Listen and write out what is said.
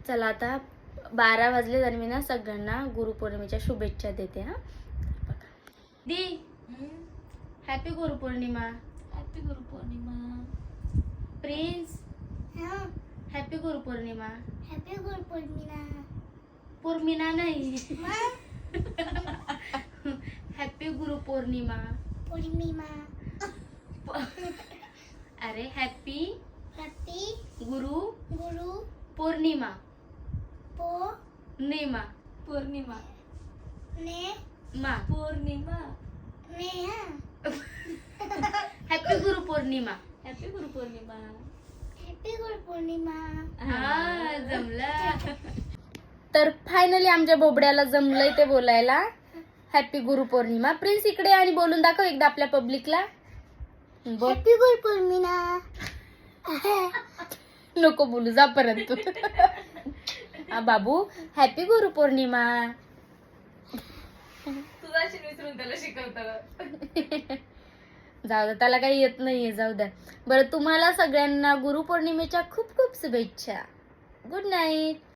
चला आता 12 वाजले आणि मी ना सगळ्यांना गुरुपौर्णिमेच्या शुभेच्छा देते. हा बघा दी, happy Gurupurnima. Happy Gurupurnima. Prince, happy Gurupurnima. Happy Gurupurnima. पौर्णिमा नाही, हॅपी गुरुपौर्णिमा. पौर्णिमा. अरे हॅपी गुरु पौर्णिमा. पौर्णिमा. पौर्णिमा ने मा पौर्णिमा. Happy Gurupurnima. Happy Gurupurnima. Happy Gurupurnima. हा जमला. तर फायनली आमच्या बोबड्याला जमलंय ते बोलायला हॅपी गुरुपौर्णिमा. प्रिन्स इकडे आणि बोलून दाखव एकदा आपल्या पब्लिकला. बोल. हॅपी गुरुपौर्णिमा. नको बोलू जा परंतु. हा बाबू हॅपी गुरुपौर्णिमा. तुझा विसरून त्याला शिकवतं. जाऊ द्या, त्याला काही येत नाहीये, जाऊ द्या. बरं, तुम्हाला सगळ्यांना गुरुपौर्णिमेच्या खूप खूप शुभेच्छा. Good night.